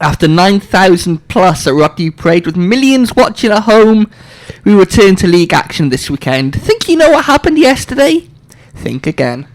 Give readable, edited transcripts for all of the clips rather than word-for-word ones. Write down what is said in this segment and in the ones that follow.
After 9,000 plus at Rugby Parade with millions watching at home, we return to league action this weekend. Think you know what happened yesterday? Think again.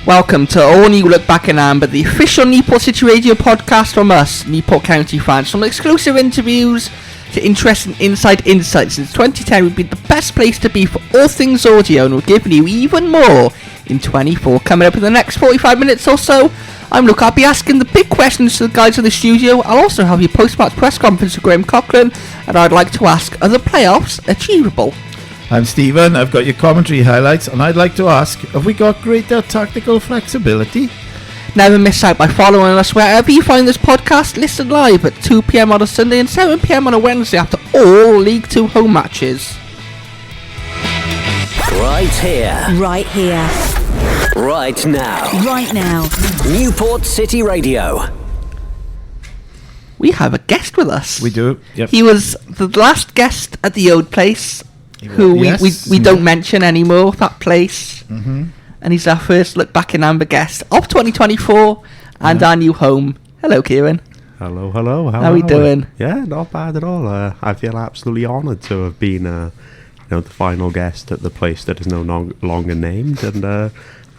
Welcome to All New Look Back in Amber, the official Newport City Radio podcast from us, Newport County fans. From exclusive interviews to interesting inside insights, since 2010 we've been the best place to be for all things audio, and we're giving you even more in 24. Coming up in the next 45 minutes or so, I'll be asking the big questions to the guys in the studio. I'll also have your post-match press conference with Graham Cochran, and I'd like to ask, are the playoffs achievable? I'm Stephen, I've got your commentary highlights, and I'd like to ask, have we got greater tactical flexibility? Never miss out by following us wherever you find this podcast. Listen live at 2 p.m. on a Sunday and 7 p.m. on a Wednesday after all League 2 home matches. Right here. Right here. Right now. Right now. Newport City Radio. We have a guest with us. We do, yep. He was the last guest at the old place, who we don't mention anymore, that place. Mm-hmm. And he's our first Look Back in Amber guest of 2024 and our new home. Hello, Keiron. Hello. How are we doing? Yeah, not bad at all. I feel absolutely honoured to have been the final guest at the place that is no longer named, and the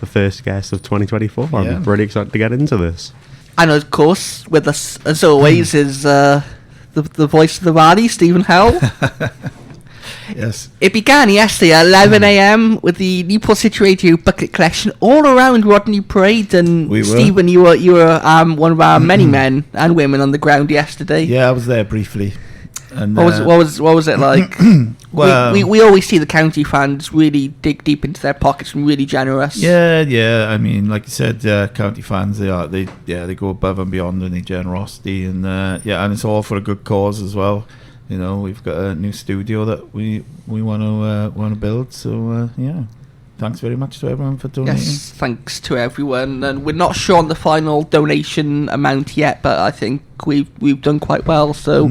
first guest of 2024. Yeah. I'm really excited to get into this. And of course, with us as always is the voice of the Valley, Stephen Howell. Yes. It began yesterday at 11 a.m. with the Newport City Radio bucket collection all around Rodney Parade, and Stephen, you were one of our many men and women on the ground yesterday. Yeah, I was there briefly. And what was it like? Well, we always see the county fans really dig deep into their pockets and really generous. Yeah. I mean, like you said, county fans, they go above and beyond in their generosity, and and it's all for a good cause as well. You know, we've got a new studio that we want to build. So thanks very much to everyone for donating. Yes, thanks to everyone. And we're not sure on the final donation amount yet, but I think we've done quite well. So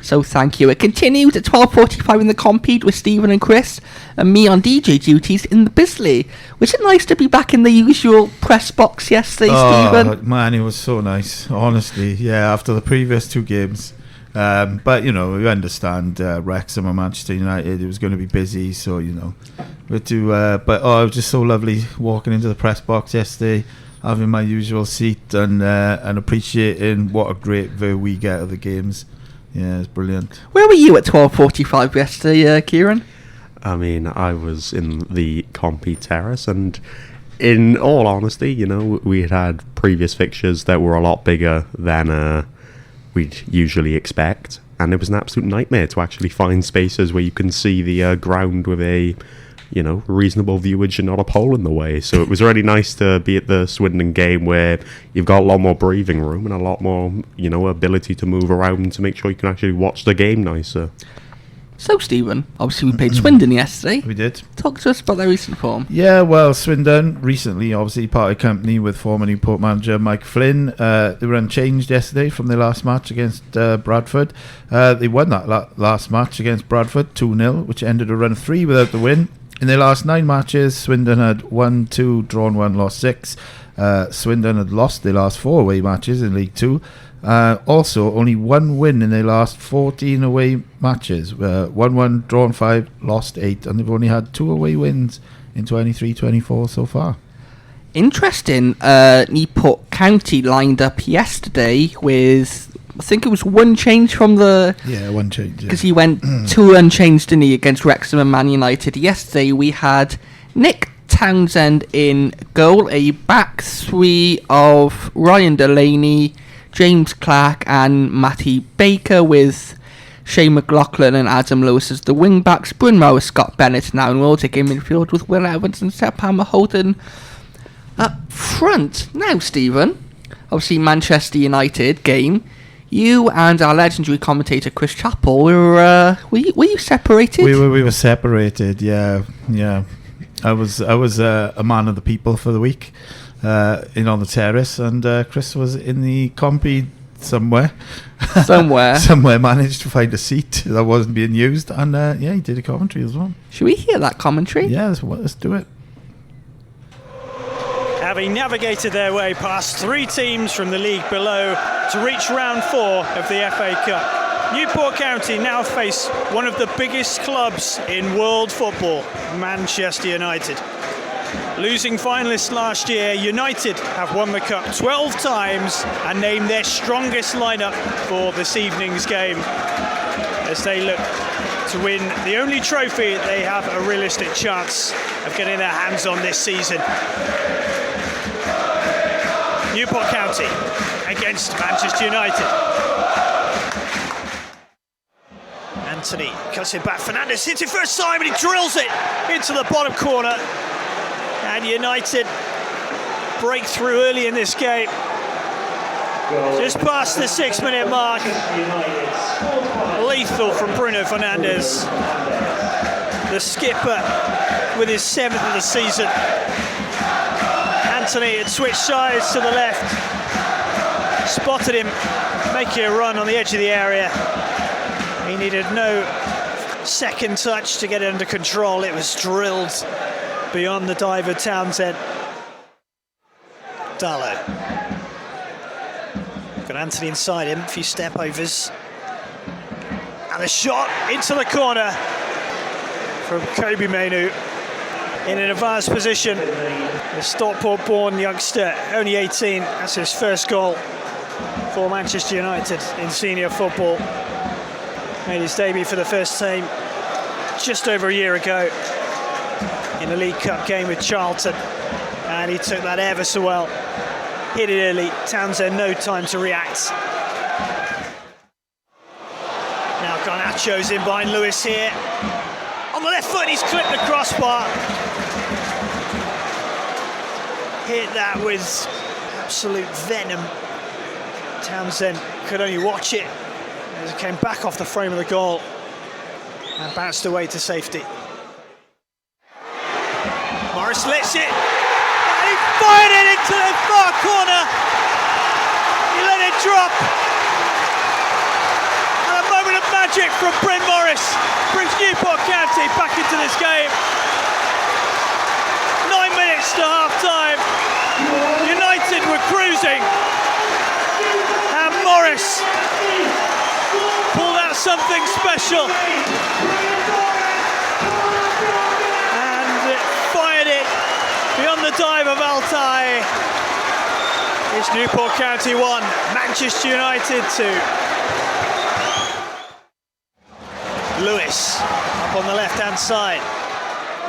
thank you. It continued at 12:45 in the compete with Stephen and Chris, and me on DJ duties in the Bisley. Was it nice to be back in the usual press box yesterday, Stephen? Oh man, it was so nice. Honestly, yeah. After the previous two games. But we understand Wrexham and Manchester United, it was going to be busy, so but it was just so lovely walking into the press box yesterday, having my usual seat, and appreciating what a great view we get of the games. Yeah, it's brilliant. Where were you at 12:45 yesterday, Keiron? I mean, I was in the Compy Terrace, and in all honesty, we had previous fixtures that were a lot bigger than we'd usually expect, and it was an absolute nightmare to actually find spaces where you can see the ground with a reasonable viewage and not a pole in the way. So it was really nice to be at the Swindon game, where you've got a lot more breathing room and a lot more ability to move around to make sure you can actually watch the game nicer. So, Stephen, obviously we played Swindon yesterday. We did. Talk to us about their recent form. Yeah, well, Swindon recently obviously parted company with former Newport manager Mike Flynn. They were unchanged yesterday from their last match against Bradford. They won that last match against Bradford 2-0, which ended a run of 3 without the win. In their last 9 matches, Swindon had won 2, drawn 1, lost 6. Swindon had lost their last 4 away matches in League 2. Also, only 1 win in their last 14 away matches. 1-1, drawn 5, lost 8, and they've only had 2 away wins in 23-24 so far. Interesting. Newport County lined up yesterday with, I think it was 1 change from the... Yeah, 1 change. Because he went 2 unchanged, didn't he, against Wrexham and Man United. Yesterday we had Nick Townsend in goal, a back 3 of Ryan Delaney, James Clark and Matty Baker, with Shane McLaughlin and Adam Lewis as the wing backs, Bryn Morris, Scott Bennett now in Nordic in midfield, with Will Evans and Sepp Hammer-Holden up front. Now, Stephen, obviously Manchester United game, you and our legendary commentator Chris Chappell were you separated? We were separated. Yeah. I was a man of the people for the week. On the terrace, and Chris was in the Compy somewhere. Somewhere. Somewhere managed to find a seat that wasn't being used. And he did a commentary as well. Should we hear that commentary? Yeah, let's do it. Having navigated their way past 3 teams from the league below to reach round 4 of the FA Cup, Newport County now face one of the biggest clubs in world football, Manchester United. Losing finalists last year, United have won the Cup 12 times and named their strongest lineup for this evening's game as they look to win the only trophy they have a realistic chance of getting their hands on this season. Newport County against Manchester United. Anthony cuts it back. Fernandes hits it first time and he drills it into the bottom corner. And United break through early in this game. Just past the 6-minute mark. Lethal from Bruno Fernandes. The skipper with his 7th of the season. Anthony had switched sides to the left. Spotted him making a run on the edge of the area. He needed no second touch to get it under control. It was drilled beyond the diver Townsend. Darlow. Got Anthony inside him, a few step overs. And a shot into the corner from Kobe Mainu. In an advanced position, the Stockport-born youngster, only 18, that's his first goal for Manchester United in senior football. Made his debut for the first time just over a year ago in a League Cup game with Charlton, and he took that ever so well. Hit it early, Townsend no time to react. Now Garnacho's in behind Lewis here. On the left foot, he's clipped the crossbar. Hit that with absolute venom. Townsend could only watch it as it came back off the frame of the goal and bounced away to safety. Morris lets it, and he fired it into the far corner. He let it drop. And a moment of magic from Bryn Morris brings Newport County back into this game. 9 minutes to half-time. United were cruising, and Morris pulled out something special and fired it beyond the dive of Altai. It's Newport County 1, Manchester United 2. Lewis up on the left-hand side.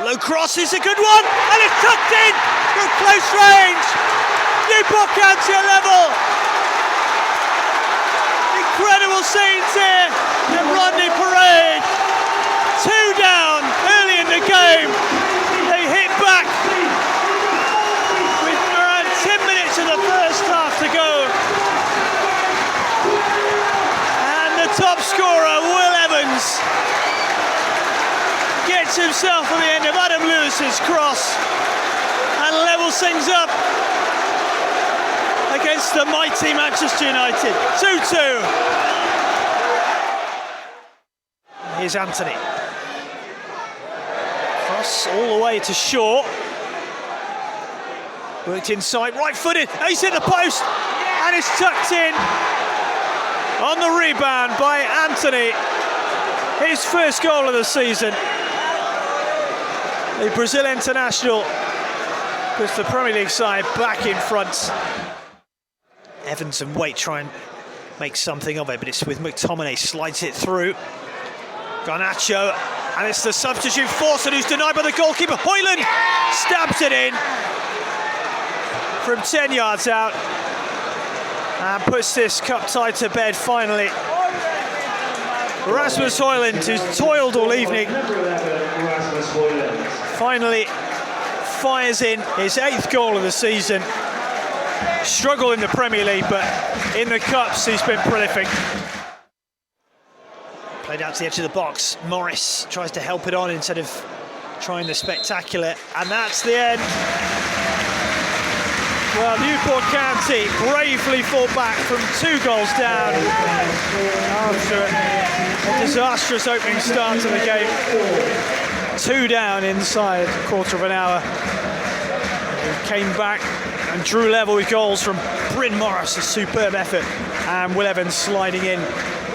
Low cross is a good one, and it's tucked in from close range. Newport County are level. Incredible scenes here at Rodney Parade. 2 down early in the game. They hit back with around 10 minutes of the first half to go. And the top scorer, Will Evans, gets himself at the end of Adam Lewis's cross and levels things up against the mighty Manchester United. 2-2. Here's Anthony. Cross all the way to Shaw. Worked inside, right-footed. He's hit the post, and it's tucked in on the rebound by Anthony. His first goal of the season. The Brazil international puts the Premier League side back in front. Evans and Waite try and make something of it, but it's with McTominay, slides it through. Garnacho, and it's the substitute Forster who's denied by the goalkeeper. Hoyland stabs it in from 10 yards out and puts this cup tie to bed finally. Rasmus Hoyland, who's toiled all evening, finally fires in his 8th goal of the season. Struggle in the Premier League, but in the Cups he's been prolific. Played out to the edge of the box. Morris tries to help it on instead of trying the spectacular, and that's the end. Well, Newport County bravely fought back from 2 goals down after a disastrous opening start to the game. 2 down inside a quarter of an hour. They came back and drew level with goals from Bryn Morris, a superb effort, and Will Evans sliding in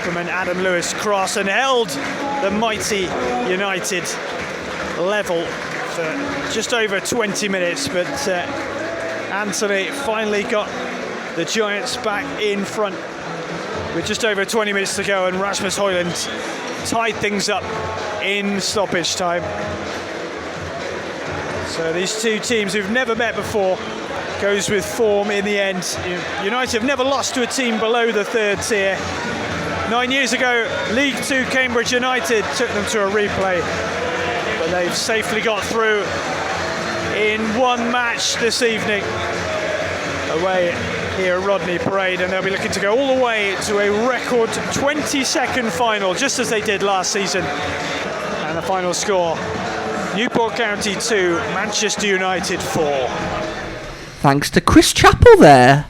from an Adam Lewis cross and held the mighty United level for just over 20 minutes, but Anthony finally got the Giants back in front with just over 20 minutes to go, and Rasmus Højlund tied things up in stoppage time. So these two teams who've never met before goes with form in the end. United have never lost to a team below the 3rd tier. 9 years ago, League 2 Cambridge United took them to a replay, but they've safely got through in one match this evening away here at Rodney Parade, and they'll be looking to go all the way to a record 22nd final, just as they did last season. And the final score, Newport County 2, Manchester United 4. Thanks to Chris Chappell there.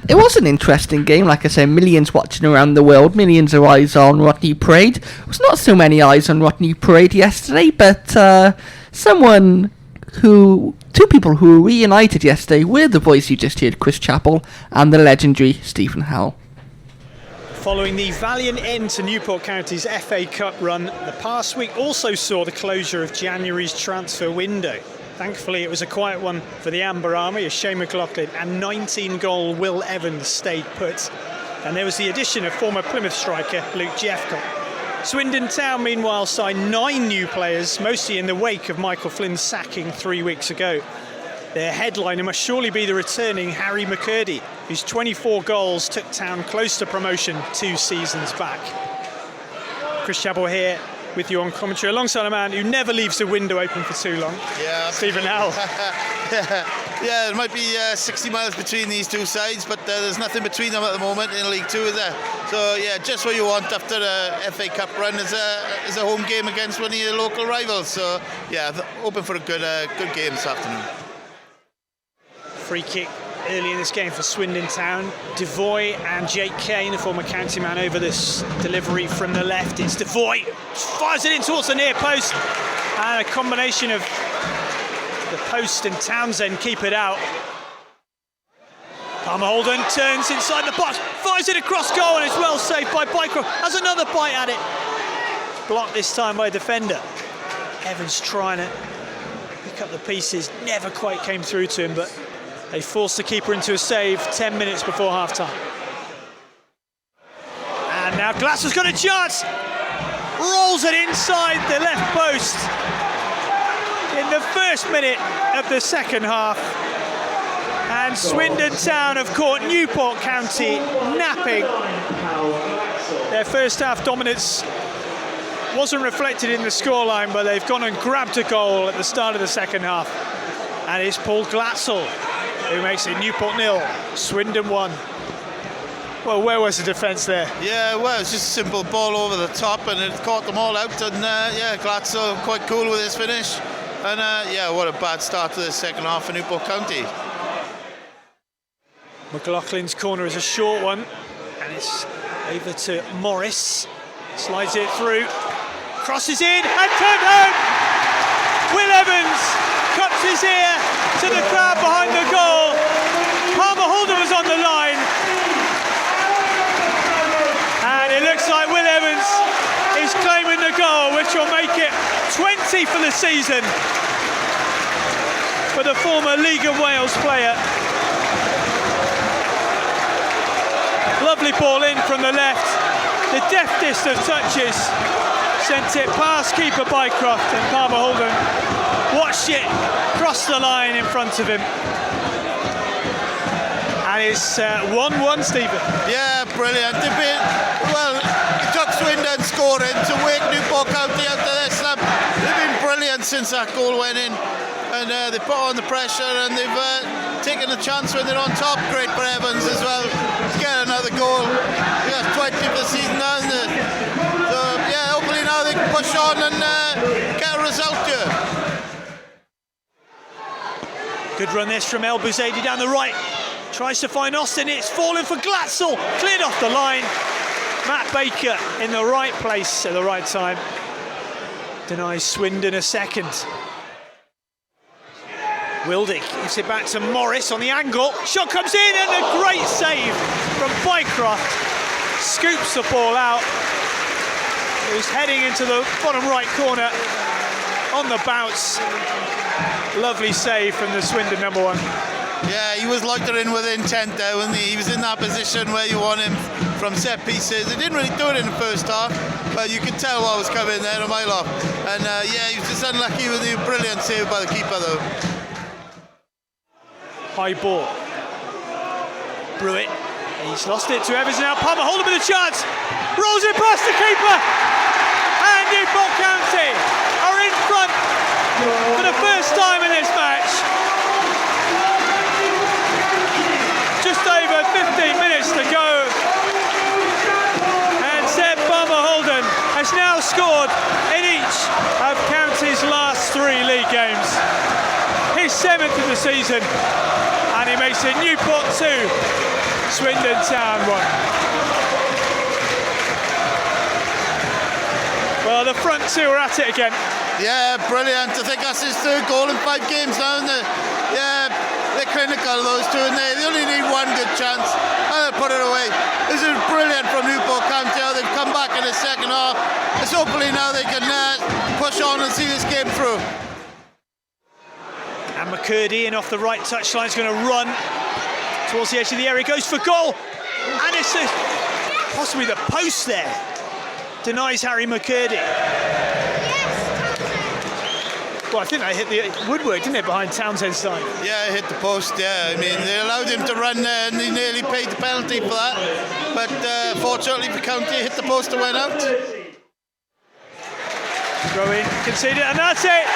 It was an interesting game, like I said, millions watching around the world, millions of eyes on Rodney Parade. There was not so many eyes on Rodney Parade yesterday, but two people who were reunited yesterday were the voice you just heard, Chris Chappell, and the legendary Stephen Howell. Following the valiant end to Newport County's FA Cup run, the past week also saw the closure of January's transfer window. Thankfully, it was a quiet one for the Amber Army as Shane McLaughlin and 19-goal Will Evans stayed put. And there was the addition of former Plymouth striker Luke Jeffcott. Swindon Town, meanwhile, signed 9 new players, mostly in the wake of Michael Flynn's sacking 3 weeks ago. Their headliner must surely be the returning Harry McCurdy, whose 24 goals took Town close to promotion 2 seasons back. Chris Chappell here with you on commentary, alongside a man who never leaves the window open for too long. Yeah, Stephen Howell. yeah, there might be 60 miles between these two sides, but there's nothing between them at the moment in League 2, is there? So yeah, just what you want after a FA Cup run is a home game against one of your local rivals. So yeah, hoping for a good game this afternoon. Free kick early in this game for Swindon Town. Devoy and Jake Kane, the former county man, over this delivery from the left. It's Devoy, fires it in towards the near post, and a combination of the post and Townsend keep it out. Palmer Holden turns inside the box, fires it across goal, and it's well saved by Bycroft. Has another bite at it. Blocked this time by a defender. Evans trying to pick up the pieces, never quite came through to him, but they forced the keeper into a save 10 minutes before half-time. And now Glasser's got a chance. Rolls it inside the left post in the first minute of the second half. And Swindon Town have caught Newport County napping. Their first half dominance wasn't reflected in the scoreline, but they've gone and grabbed a goal at the start of the second half. And it's Paul Glatzel who makes it Newport 0, Swindon 1. Well, where was the defence there? Yeah, well, it's just a simple ball over the top and it caught them all out, and yeah, Glatzel quite cool with his finish. And yeah, what a bad start to the second half for Newport County. McLaughlin's corner is a short one, and it's over to Morris. Slides it through, crosses in, and turned home! Will Evans cuts his ear to the crowd behind the goal. Palmer Holden was on the line. And it looks like Will Evans is claiming the goal, which will make it 20 for the season for the former League of Wales player. Lovely ball in from the left. The deftest of touches sent it past keeper Bycroft, and Palmer Holden watched it cross the line in front of him. And it's 1-1, Stephen. Yeah, brilliant. Well, it took Swindon scoring to wake Newport County out of their slump. They've been brilliant since that goal went in. And they put on the pressure, and they've taken a chance when they're on top. Great for Evans as well to get another goal. We got 20 for the season now, isn't it? So yeah, hopefully now they can push on and get a result here. Good run this from El Bouzedi down the right. Tries to find Austin. It's fallen for Glatzel. Cleared off the line. Matt Baker in the right place at the right time. Denies Swindon a second. Wildig gives it back to Morris on the angle. Shot comes in and a great save from Bycroft. Scoops the ball out. It was heading into the bottom right corner on the bounce. Lovely save from the Swindon number one. Yeah, he was loitering with intent there, wasn't he? He was in that position where you want him from set pieces. He didn't really do it in the first half, but you could tell what was coming there a mile off. And yeah, he was just unlucky with the brilliant save by the keeper though. High ball. Brewitt. He's lost it to Evans now. Palmer holding with a chance. Rolls it past the keeper. And Newport County are in front for the first time in this match. Just over 15 minutes to go. And Seb Palmer-Holden has now scored in each of County's last 3 league games. His 7th of the season. And he makes it Newport 2, Swindon Town 1. Well, the front two are at it again. Yeah, brilliant. I think that's his 3rd goal in 5 games now. They're clinical, those two, and they only need 1 good chance and they'll put it away. This is brilliant from Newport County. They've come back in the second half. It's hopefully now they can push on and see this game through. And McCurdy in off the right touchline is going to run towards the edge of the area. Goes for goal. And it's possibly the post there. Denies Harry McCurdy. Well, I think they hit the woodwork, didn't it, behind Townsend's side? Yeah, it hit the post, yeah. I mean, they allowed him to run there and he nearly paid the penalty for that. But fortunately for County, hit the post and went out. Throw in, conceded, and that's it!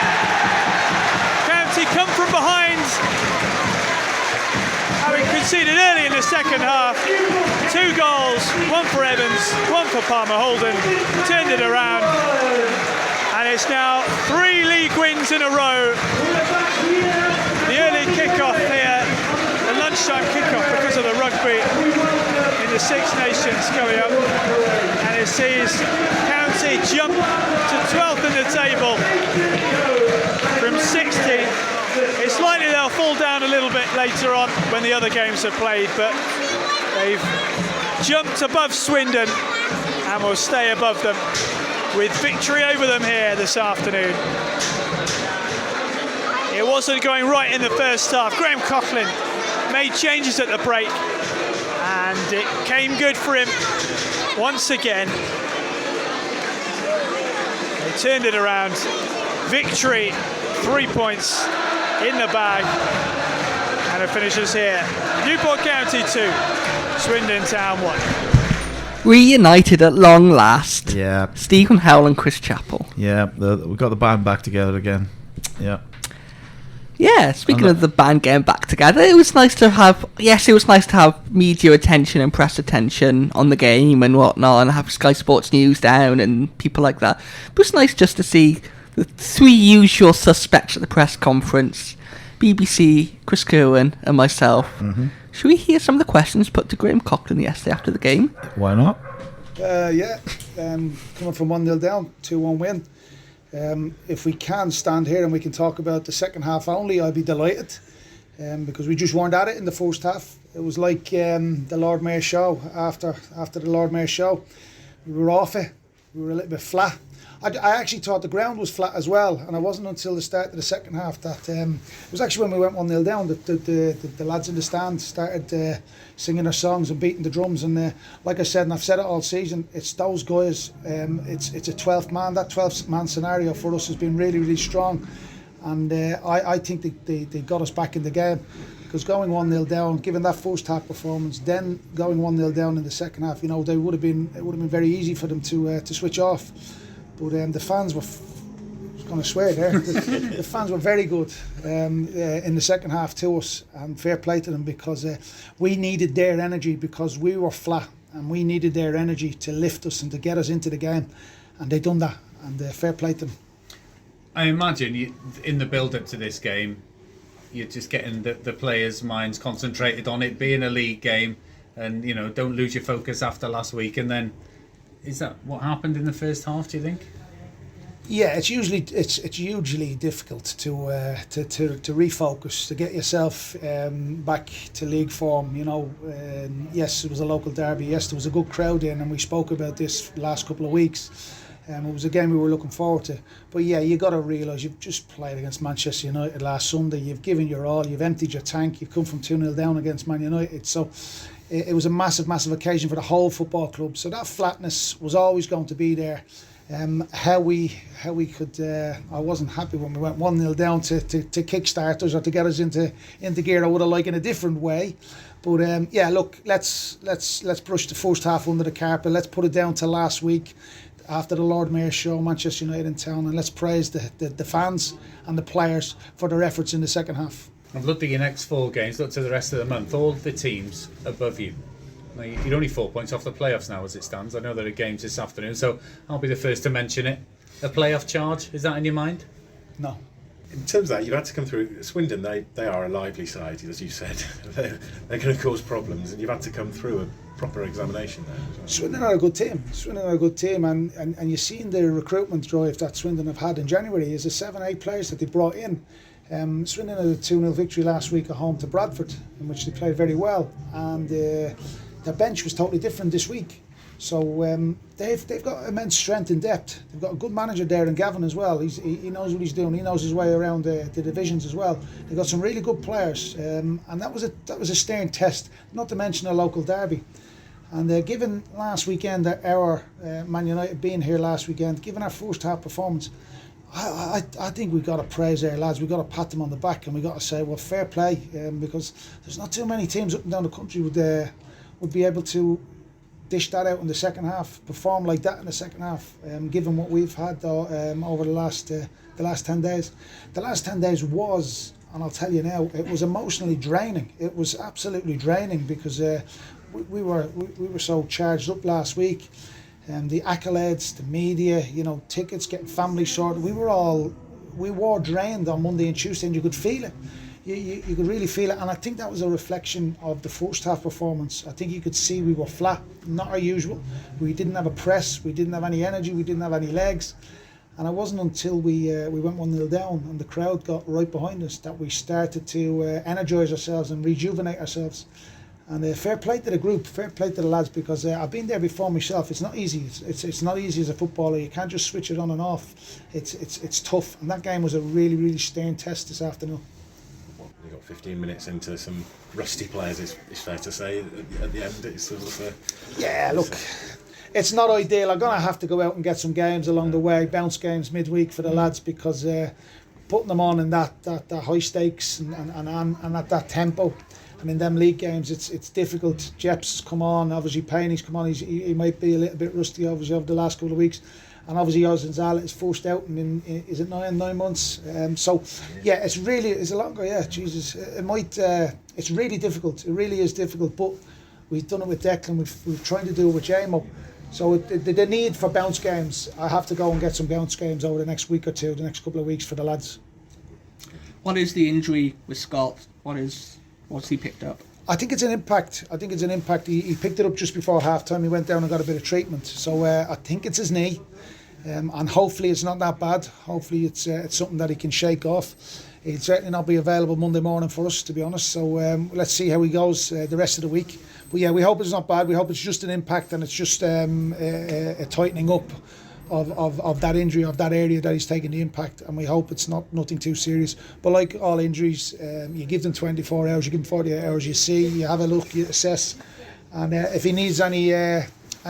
County come from behind, having conceded early in the second half. 2 goals, 1 for Evans, 1 for Palmer-Holden, turned it around, and it's now 3 league wins in a row. The early kick-off here, the lunchtime kick-off because of the rugby in the Six Nations coming up, and it sees County jump to 12th in the table from 16th. It's likely they'll fall down a little bit later on when the other games are played, but they've jumped above Swindon and will stay above them with victory over them here this afternoon. It wasn't going right in the first half. Graham Coughlin made changes at the break and it came good for him once again. They turned it around. Victory, 3 points in the bag, and it finishes here. Newport County 2, Swindon Town 1. Reunited at long last. Yeah. Stephen Howell and Chris Chappell. Yeah, we got the band back together again. Yeah. Yeah, speaking of the band getting back together, it was nice to have media attention and press attention on the game and whatnot, and have Sky Sports News down and people like that. It was nice just to see the 3 usual suspects at the press conference: BBC, Chris Keiron and myself. Mm-hmm. Should we hear some of the questions put to Graham Coughlin yesterday after the game? Why not? Coming from 1-0 down, 2-1 win. If we can stand here and we can talk about the second half only, I'd be delighted, because we just weren't at it in the first half. It was like the Lord Mayor show. After the Lord Mayor show, we were off it. We were a little bit flat. I actually thought the ground was flat as well, and it wasn't until the start of the second half that it was actually when we went 1-0 down that the lads in the stand started singing their songs and beating the drums. And like I said, and I've said it all season, it's those guys. It's a 12th man. That 12th man scenario for us has been really, really strong, and I think they got us back in the game. Because going 1-0 down, given that first half performance, then going 1-0 down in the second half, it would have been very easy for them to switch off. But the fans were, I was going to swear there, the fans were very good in the second half to us, and fair play to them, because we needed their energy, because we were flat, and we needed their energy to lift us and to get us into the game, and they done that, and fair play to them. I imagine in the build-up to this game, you're just getting the players' minds concentrated on it being a league game, and don't lose your focus after last week. And then, is that what happened in the first half? Do you think? Yeah, it's hugely difficult to refocus, to get yourself back to league form. Yes, it was a local derby. Yes, there was a good crowd in, and we spoke about this last couple of weeks. It was a game we were looking forward to. But yeah, you got to realise you've just played against Manchester United last Sunday. You've given your all. You've emptied your tank. You've come from 2-0 down against Man United. So it was a massive occasion for the whole football club. So that flatness was always going to be there. How we could I wasn't happy when we went 1-0 down to kickstarters or to get us into gear. I would have liked in a different way, but yeah, look, let's brush the first half under the carpet. Let's put it down to last week after the Lord Mayor's show, Manchester United in town, and let's praise the fans and the players for their efforts in the second half. I've looked at your next 4 games, looked at the rest of the month. All the teams above you. Now, you're only 4 points off the playoffs now as it stands. I know there are games this afternoon, so I'll be the first to mention it. A playoff charge, is that in your mind? No. In terms of that, you've had to come through Swindon. They are a lively side, as you said. They're going to cause problems, and you've had to come through a proper examination there. Swindon are a good team. And you've seen the recruitment drive that Swindon have had in January. Is the 7-8 players that they brought in. Swindon had a 2-0 victory last week at home to Bradford, in which they played very well, and their bench was totally different this week. So they've got immense strength and depth. They've got a good manager there in Gavin as well. He knows what he's doing. He knows his way around the divisions as well. They've got some really good players, and that was a stern test. Not to mention a local derby. And given last weekend our Man United being here last weekend, given our first half performance, I think we've got to praise our lads. We've got to pat them on the back, and we've got to say, well, fair play, because there's not too many teams up and down the country would be able to dish that out in the second half, perform like that in the second half, given what we've had over the last 10 days. The last 10 days was, and I'll tell you now, it was emotionally draining. It was absolutely draining because we were so charged up last week. The accolades, the media, tickets, getting family sorted. We were drained on Monday and Tuesday, and you could feel it. You could really feel it, and I think that was a reflection of the first half performance. I think you could see we were flat, not our usual. We didn't have a press, we didn't have any energy, we didn't have any legs, and it wasn't until we went 1-0 down and the crowd got right behind us that we started to energise ourselves and rejuvenate ourselves. And fair play to the group, fair play to the lads, because I've been there before myself. It's not easy. It's not easy as a footballer. You can't just switch it on and off. It's tough, and that game was a really stern test this afternoon. You got 15 minutes into some rusty players. It's fair to say at the end it's sort of yeah. Look, it's not ideal. I'm gonna have to go out and get some games along the way, bounce games midweek for the lads, because putting them on in that high stakes and at that tempo. And in them league games, it's difficult. Jeps come on, obviously Payne's come on. He might be a little bit rusty, obviously, over the last couple of weeks. And obviously Ozanzala is forced out in is it 9 months? So yeah, it's a longer. Yeah, Jesus, it's really difficult. It really is difficult. But we've done it with Declan. We've tried to do it with JMO. So the need for bounce games, I have to go and get some bounce games over the next week or two, the next couple of weeks for the lads. What is the injury with Scott? What's he picked up? I think it's an impact. He picked it up just before half time. He went down and got a bit of treatment. So I think it's his knee. And hopefully it's not that bad. Hopefully it's something that he can shake off. He'll certainly not be available Monday morning for us, to be honest. So let's see how he goes the rest of the week. But yeah, we hope it's not bad. We hope it's just an impact, and it's just a tightening up of that injury, of that area that he's taking the impact. And we hope it's nothing too serious. But like all injuries, you give them 24 hours, you give them 48 hours, you see, you have a look, you assess. And if he needs any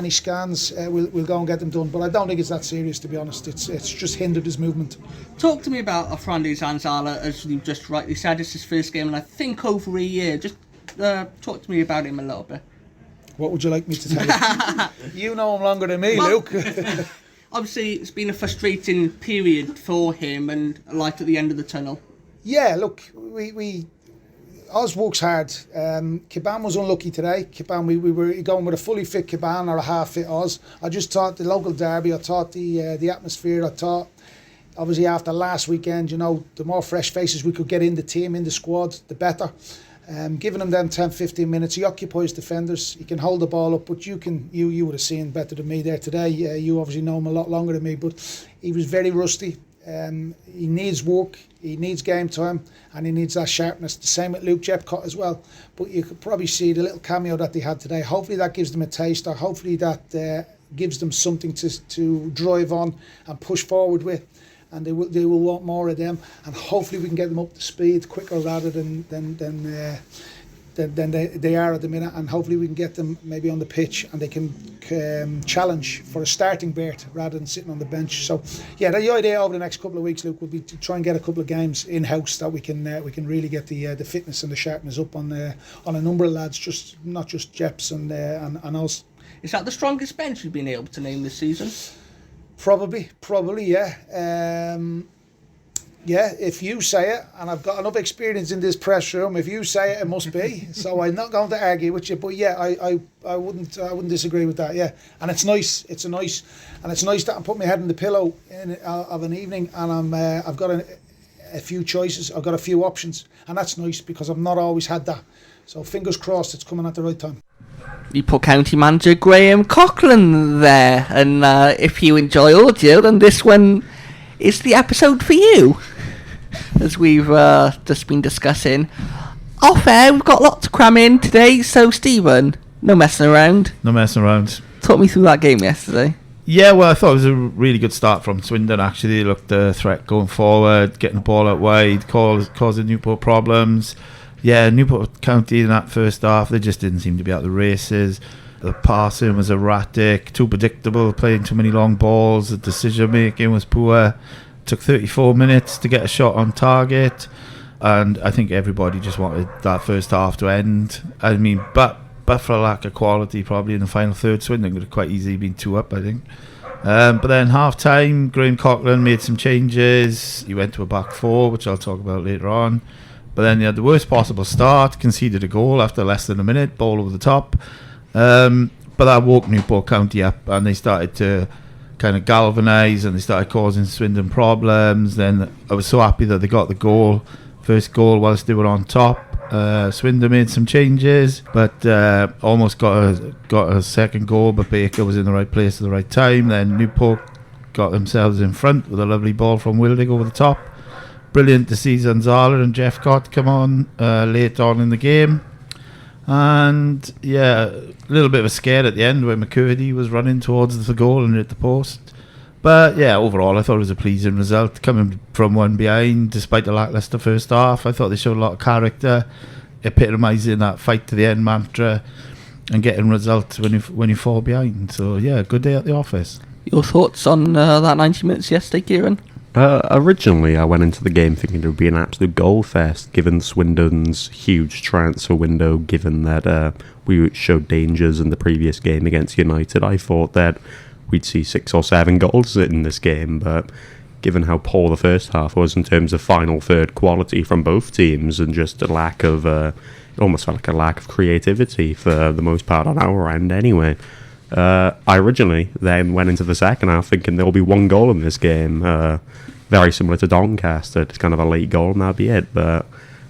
scans, we'll go and get them done. But I don't think it's that serious, to be honest. It's just hindered his movement. Talk to me about Afrandi Zanzala, as you just rightly said. It's his first game, and I think over a year. Just talk to me about him a little bit. What would you like me to tell you? You know him longer than me, Luke. Obviously, it's been a frustrating period for him, and a light at the end of the tunnel. Yeah, look, Oz works hard. Kiban was unlucky today. Kiban, we were going with a fully fit Kiban or a half fit Oz. I just thought the local derby, I thought the atmosphere, I thought obviously after last weekend, the more fresh faces we could get in the team, in the squad, the better. Giving him them 10-15 minutes, he occupies defenders, he can hold the ball up, but you would have seen better than me there today. You obviously know him a lot longer than me, but he was very rusty. He needs work, he needs game time, and he needs that sharpness. The same with Luke Jepcott as well. But you could probably see the little cameo that they had today. Hopefully that gives them a taste, or hopefully that gives them something to drive on and push forward with. And they will want more of them, and hopefully we can get them up to speed quicker rather than they are at the minute, and hopefully we can get them maybe on the pitch and they can challenge for a starting berth rather than sitting on the bench. So yeah, the idea over the next couple of weeks, Luke, will be to try and get a couple of games in house that we can really get the fitness and the sharpness up on a number of lads, not just Jeps and us. Is that the strongest bench you've been able to name this season? Probably, yeah. Yeah, if you say it, and I've got enough experience in this press room, if you say it, it must be. So I'm not going to argue with you, but yeah, I wouldn't disagree with that. Yeah, and it's nice. It's nice that I'm putting my head in the pillow of an evening, and I've got a few choices. I've got a few options, and that's nice because I've not always had that. So fingers crossed, it's coming at the right time. Newport County manager Graham Coughlin there, and if you enjoy audio, then this one is the episode for you, as we've just been discussing. Off air, we've got a lot to cram in today, so Stephen, no messing around. Talk me through that game yesterday. Yeah, well, I thought it was a really good start from Swindon, actually. They looked a threat going forward, getting the ball out wide, causing Newport problems. Yeah, Newport County in that first half, they just didn't seem to be at the races. The passing was erratic, too predictable, playing too many long balls. The decision making was poor. Took 34 minutes to get a shot on target, and I think everybody just wanted that first half to end. I mean, but for a lack of quality, probably in the final third, Swindon could have quite easily been 2 up, I think. But then half time, Graham Coughlin made some changes. He went to a back 4, which I'll talk about later on. But then he had the worst possible start, conceded a goal after less than a minute, ball over the top. But that woke Newport County up, and they started to kind of galvanise, and they started causing Swindon problems. Then I was so happy that they got the first goal whilst they were on top. Swindon made some changes, but almost got a second goal, but Baker was in the right place at the right time. Then Newport got themselves in front with a lovely ball from Wildig over the top. Brilliant to see Zanzala and Jeffcott come on late on in the game. And yeah, a little bit of a scare at the end where McCurdy was running towards the goal and hit the post. But yeah, overall I thought it was a pleasing result, coming from one behind despite the lacklustre first half. I thought they showed a lot of character, epitomising that fight to the end mantra and getting results when you fall behind. So yeah, good day at the office. Your thoughts on that 90 minutes yesterday, Keiron? Originally, I went into the game thinking it would be an absolute goal fest, given Swindon's huge transfer window, given that we showed dangers in the previous game against United. I thought that we'd see 6 or 7 goals in this game, but given how poor the first half was in terms of final third quality from both teams, and just a lack of, it almost felt like a lack of creativity for the most part on our end anyway. I originally then went into the second half thinking there'll be 1 goal in this game, very similar to Doncaster. It's kind of a late goal and that'll be it. But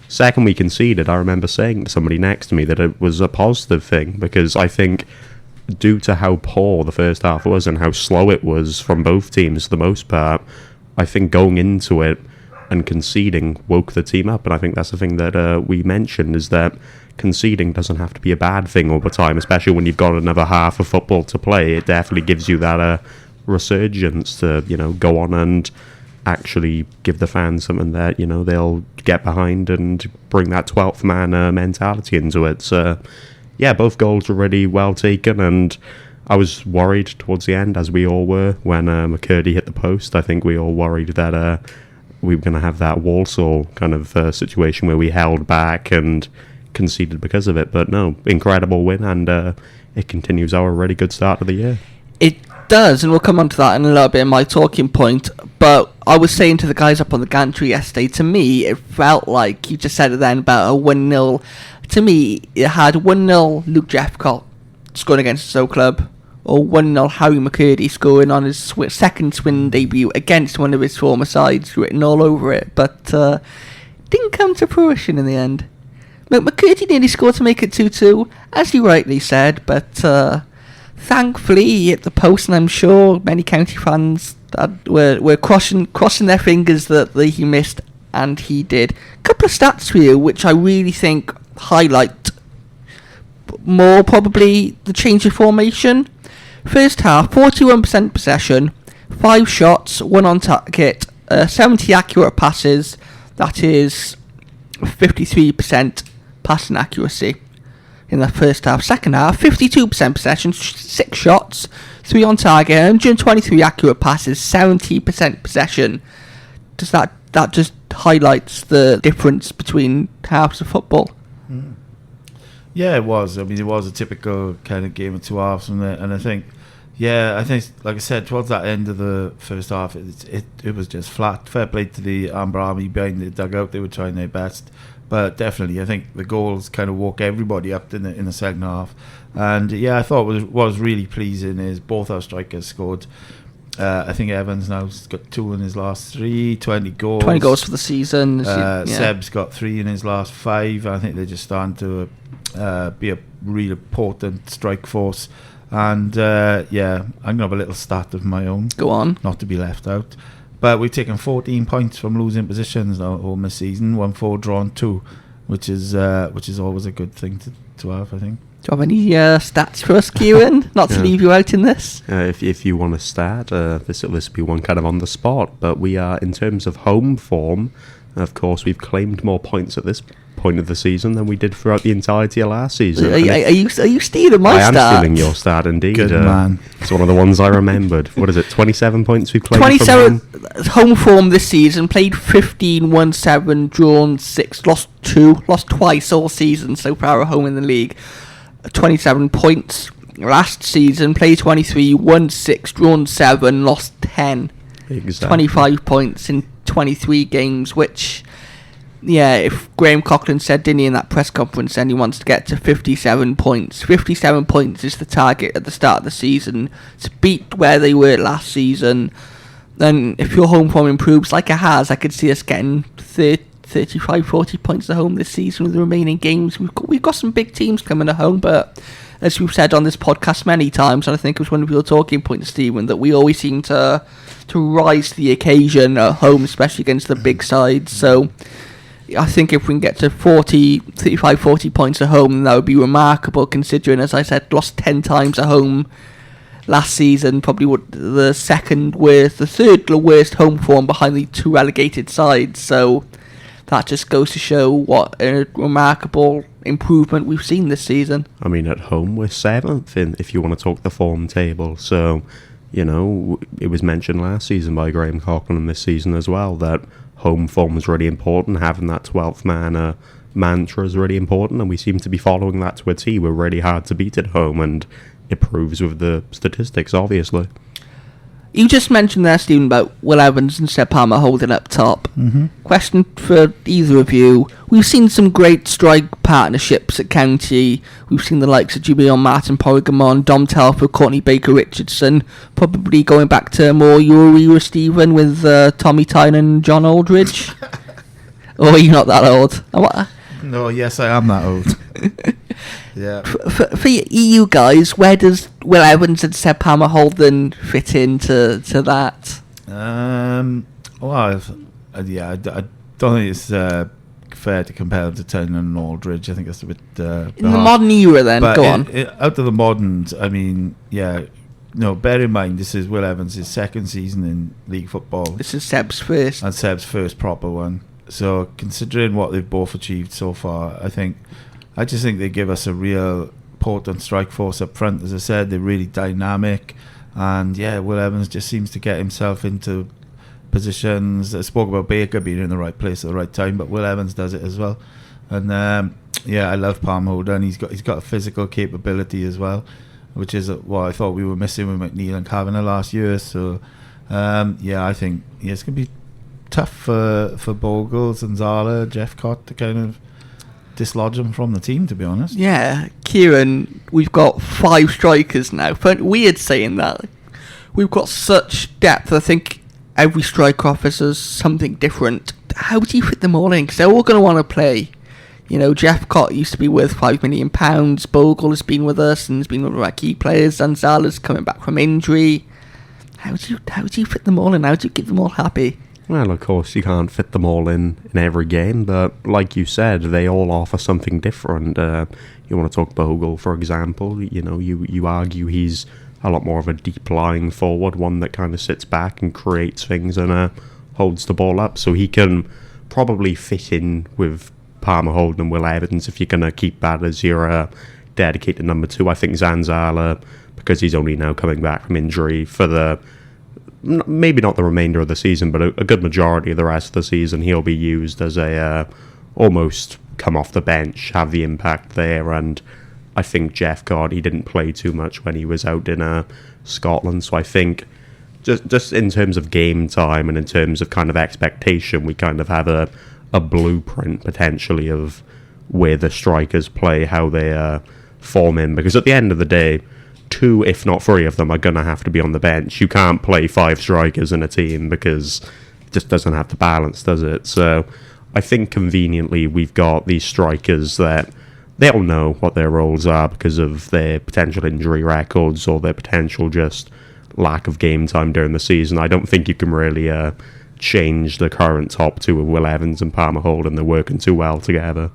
second we conceded, I remember saying to somebody next to me that it was a positive thing, because I think due to how poor the first half was and how slow it was from both teams for the most part, I think going into it and conceding woke the team up. And I think that's the thing that we mentioned, is that conceding doesn't have to be a bad thing all the time, especially when you've got another half of football to play. It definitely gives you that resurgence to, go on and actually give the fans something that, they'll get behind and bring that 12th man mentality into it. So, yeah, both goals were really well taken, and I was worried towards the end, as we all were, when McCurdy hit the post. I think we all worried that we were going to have that Walsall kind of situation where we held back and conceded because of it. But no, incredible win, and it continues our really good start of the year. It does, and we'll come on to that in a little bit in my talking point. But I was saying to the guys up on the gantry yesterday, to me it felt like, you just said it then about a 1-0. To me, it had 1-0 Luke Jeffcott scoring against Stoke Club, or 1-0 Harry McCurdy scoring on his second Swindon debut against one of his former sides, written all over it, but didn't come to fruition in the end. McCurdy nearly scored to make it 2-2, as you rightly said, but thankfully he hit the post, and I'm sure many county fans were crossing their fingers that he missed, and he did. Couple of stats for you, which I really think highlight more probably the change of formation. First half, 41% possession, 5 shots, 1 on target, 70 accurate passes, that is 53% passing accuracy in the first half. Second half, 52% possession, 6 shots, 3 on target, 123 accurate passes, 70% possession. Does that just highlights the difference between halves of football? Yeah, it was. I mean, it was a typical kind of game of two halves, and I think, like I said, towards that end of the first half, it was just flat. Fair play to the Amber Army behind the dugout; they were trying their best, but definitely, I think the goals kind of woke everybody up in the second half. And I thought what was really pleasing is both our strikers scored. I think Evans now's got 2 in his last 3, 20 goals. 20 goals for the season. Seb's got 3 in his last 5. I think they're just starting to be a really important strike force. And I'm going to have a little stat of my own. Go on. Not to be left out. But we've taken 14 points from losing positions all this season. 1-4 drawn 2, which is always a good thing to have, I think. Do you have any stats for us, Keiron? Not to leave you out in this. If you want to start, this will be one kind of on the spot. But we are, in terms of home form, of course, we've claimed more points at this point of the season than we did throughout the entirety of last season. Are you stealing my stat? I am stealing your stat, indeed. Good man. It's one of the ones I remembered. What is it, 27 points we've claimed 27 from home form this season, played 15, won 7, drawn 6, lost 2, lost twice all season so far at home in the league. 27 points. Last season, played 23, won 6, drawn 7, lost 10. Exactly. 25 points in 23 games, which, if Graham Coughlin said, didn't he, in that press conference, then he wants to get to 57 points. 57 points is the target at the start of the season to beat where they were last season. And if your home form improves like it has, I could see us getting 35, 40 points at home this season with the remaining games. We've got some big teams coming at home, but as we've said on this podcast many times, and I think it was one of your talking points, Stephen, that we always seem to rise to the occasion at home, especially against the big sides. So I think if we can get to 35, 40 points at home, then that would be remarkable, considering, as I said, lost 10 times at home last season, probably the third worst home form behind the 2 relegated sides. So that just goes to show what a remarkable improvement we've seen this season. I mean, at home we're 7th if you want to talk the form table. So, it was mentioned last season by Graham Coughlin this season as well that home form is really important. Having that 12th man mantra is really important, and we seem to be following that to a T. We're really hard to beat at home, and it proves with the statistics, obviously. You just mentioned there, Stephen, about Will Evans and Seb Palmer holding up top. Mm-hmm. Question for either of you. We've seen some great strike partnerships at County. We've seen the likes of Jubilee Martin Porrigamon, Dom Telford, Courtney Baker-Richardson, probably going back to more your era, Stephen, with Tommy Tynan and John Aldridge. Or are you not that old? No, yes, I am that old. Yeah. For you guys, where does Will Evans and Seb Palmer Holden fit into that? I don't think it's fair to compare them to Tynan and Aldridge. I think that's a bit in the modern era, then. But go on. Out of the moderns, I mean, bear in mind this is Will Evans' second season in league football. This is Seb's first. And Seb's first proper one. So considering what they've both achieved so far, I just think they give us a real potent strike force up front. As I said, they're really dynamic, and Will Evans just seems to get himself into positions. I spoke about Baker being in the right place at the right time, but Will Evans does it as well. And I love Palm Holden. He's got a physical capability as well, which is what I thought we were missing with McNeil and Kavanagh last year. So I think it's going to be tough for Bogles and Zala, Jeff Cott to kind of dislodge him from the team, to be honest. Yeah, Keiron, we've got 5 strikers now. But weird saying that. We've got such depth. I think every striker offers us something different. How do you fit them all in? Because they're all going to want to play. You know, Jeff Cott used to be worth £5 million. Bogle has been with us and has been one of our key players. Zanzala's coming back from injury. How do you fit them all in? How do you keep them all happy? Well, of course, you can't fit them all in every game, but like you said, they all offer something different. You want to talk Bogle, for example. You know, you argue he's a lot more of a deep-lying forward, one that kind of sits back and creates things and holds the ball up. So he can probably fit in with Palmer Houlden and Will Evans if you're going to keep that as your dedicated number 2. I think Zanzala, because he's only now coming back from injury for the... maybe not the remainder of the season, but a good majority of the rest of the season, he'll be used as a almost come off the bench, have the impact there. And I think Jeff Cott, he didn't play too much when he was out in Scotland. So I think just in terms of game time and in terms of kind of expectation, we kind of have a blueprint potentially of where the strikers play, how they form in. Because at the end of the day, 2, if not 3 of them are going to have to be on the bench. You can't play 5 strikers in a team because it just doesn't have the balance, does it? So I think conveniently we've got these strikers that they'll know what their roles are because of their potential injury records or their potential just lack of game time during the season. I don't think you can really change the current top 2 of Will Evans and Palmer Houlden. They're working too well together.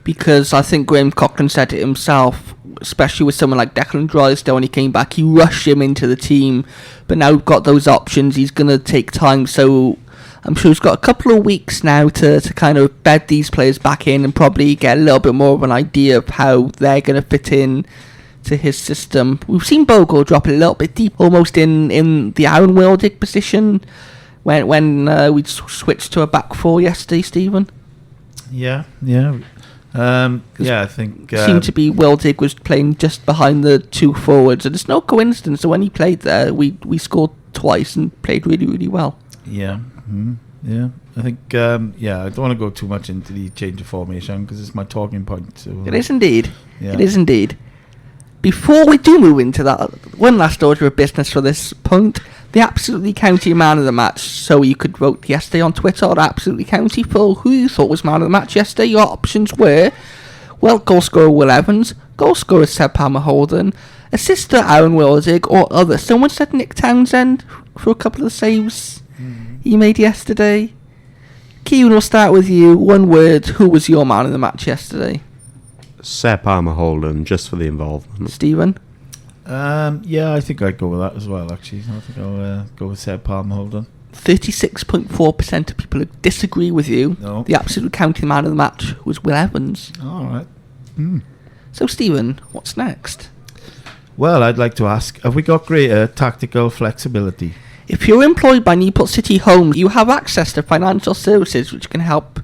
Because I think Graham Cochran said it himself, especially with someone like Declan Drysdale when he came back, he rushed him into the team, but now we've got those options. He's going to take time, so I'm sure he's got a couple of weeks now to kind of bed these players back in and probably get a little bit more of an idea of how they're going to fit in to his system. We've seen Bogle drop a little bit deep, almost in the Aaron Wildig position when we switched to a back 4 yesterday, Stephen. Yeah. I think... seemed to be Wildig was playing just behind the 2 forwards, and it's no coincidence that when he played there, we scored twice and played really, really well. Yeah. Yeah. I think, I don't want to go too much into the change of formation because it's my talking point. So, It is indeed. Yeah. It is indeed. Before we do move into that, one last order of business for this point. The Absolutely County Man of the Match. So you could vote yesterday on Twitter or Absolutely County for who you thought was Man of the Match yesterday. Your options were, well, goal scorer Will Evans, goal scorer Seb Palmer Houlden, assister Aaron Wildig, or other. Someone said Nick Townsend for a couple of the saves he made yesterday. Keiron, we'll start with you. One word, who was your Man of the Match yesterday? Seb Palmer Houlden, just for the involvement. Stephen? I think I'd go with that as well, actually. I think I'll go with Seb Palmer Houlden. 36.4% of people who disagree with you. No. The absolute county man of the match was Will Evans. All right. So, Stephen, what's next? Well, I'd like to ask, have we got greater tactical flexibility? If you're employed by Newport City Homes, you have access to financial services which can help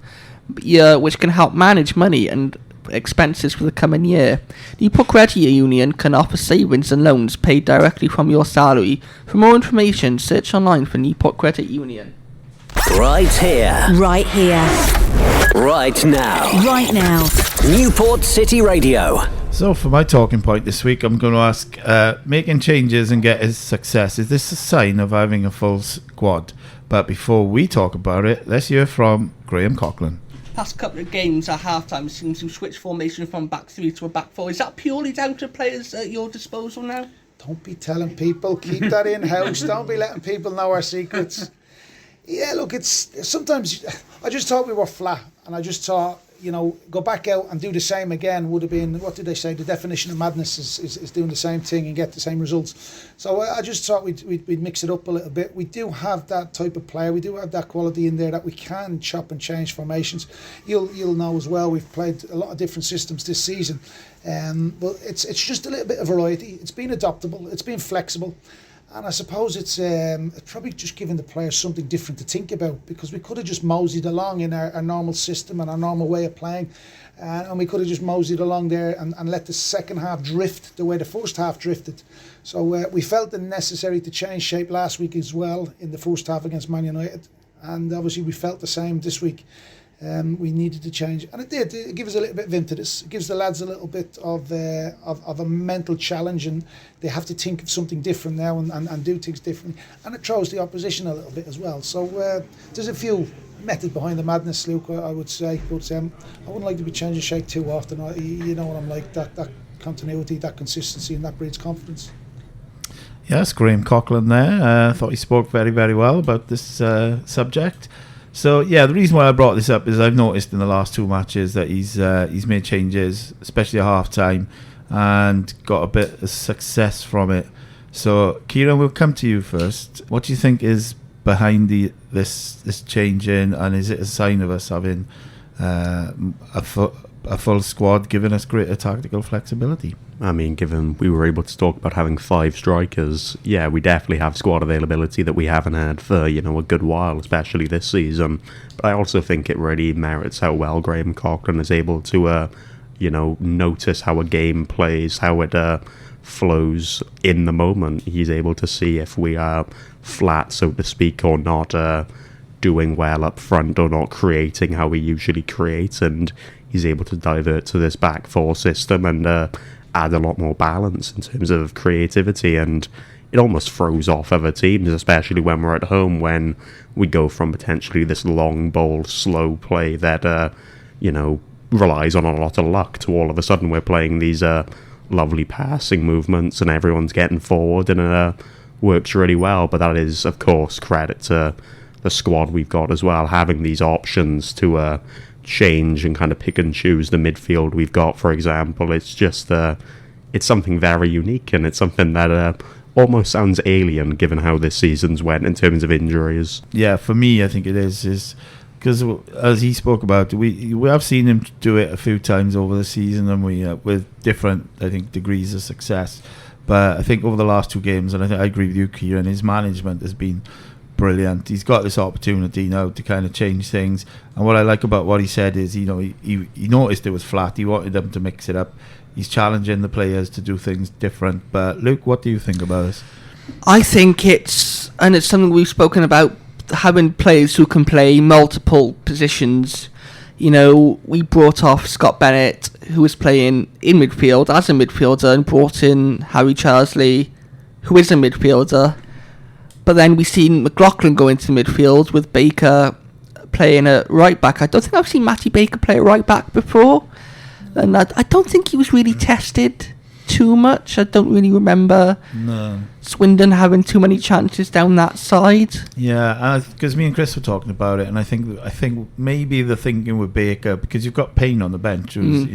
manage money and expenses for the coming year. Newport Credit Union can offer savings and loans paid directly from your salary. For more information, search online for Newport Credit Union. Right here. Right here. Right now. Right now. Newport City Radio. So for my talking point this week, I'm going to ask, making changes and getting success, is this a sign of having a full squad? But before we talk about it, let's hear from Graham Cochran. Past couple of games at half-time seems to switch formation from back 3 to a back 4. Is that purely down to players at your disposal now? Don't be telling people, keep that in-house. Don't be letting people know our secrets. Yeah, look, it's sometimes I just thought we were flat, and I just thought, go back out and do the same again would have been, what did they say, the definition of madness is doing the same thing and get the same results. So I just thought we'd mix it up a little bit. We do have that type of player, we do have that quality in there that we can chop and change formations. You'll know as well, we've played a lot of different systems this season, but it's just a little bit of variety. It's been adaptable, it's been flexible. And I suppose it's probably just giving the players something different to think about, because we could have just moseyed along in our normal system and our normal way of playing, and we could have just moseyed along there and let the second half drift the way the first half drifted. So we felt it necessary to change shape last week as well in the first half against Man United, and obviously we felt the same this week. we needed to change, and it did. It gives us a little bit of impetus. It gives the lads a little bit of a mental challenge, and they have to think of something different now and do things differently. And it throws the opposition a little bit as well. So there's a few method behind the madness, Luke, I would say. But I wouldn't like to be changing shape too often. You know what I'm like. That continuity, that consistency, and that breeds confidence. Yes, Graham Coughlin there. I thought he spoke very, very well about this subject. So yeah, the reason why I brought this up is I've noticed in the last 2 matches that he's made changes, especially at half time, and got a bit of success from it. So Keiron, we'll come to you first. What do you think is behind this changing, and is it a sign of us having a full squad giving us greater tactical flexibility? I mean, given we were able to talk about having 5 strikers, yeah, we definitely have squad availability that we haven't had for, a good while, especially this season. But I also think it really merits how well Graham Coughlin is able to, notice how a game plays, how it flows in the moment. He's able to see if we are flat, so to speak, or not doing well up front, or not creating how we usually create, and he's able to divert to this back 4 system and add a lot more balance in terms of creativity, and it almost throws off other teams, especially when we're at home, when we go from potentially this long ball, slow play that, relies on a lot of luck, to all of a sudden we're playing these lovely passing movements and everyone's getting forward, and it works really well. But that is, of course, credit to the squad we've got as well, having these options to change and kind of pick and choose the midfield we've got, for example. It's just it's something very unique, and it's something that almost sounds alien given how this season's went in terms of injuries. Yeah, for me I think it is because as he spoke about, we have seen him do it a few times over the season, and we with different, I think, degrees of success. But I think over the last 2 games, and I agree with you, Keiron, his management has been brilliant. He's got this opportunity now to kind of change things, and what I like about what he said is, he noticed it was flat. He wanted them to mix it up. He's challenging the players to do things different. But Luke, what do you think about this? I think it's something we've spoken about, having players who can play multiple positions. We brought off Scott Bennett, who was playing in midfield as a midfielder, and brought in Harry Charsley, who is a midfielder. But then we've seen McLaughlin go into midfield with Baker playing a right back. I don't think I've seen Matty Baker play a right back before. And I don't think he was really tested too much. I don't really remember Swindon having too many chances down that side. Yeah, because me and Chris were talking about it, and I think maybe the thinking with Baker, because you've got Payne on the bench, who's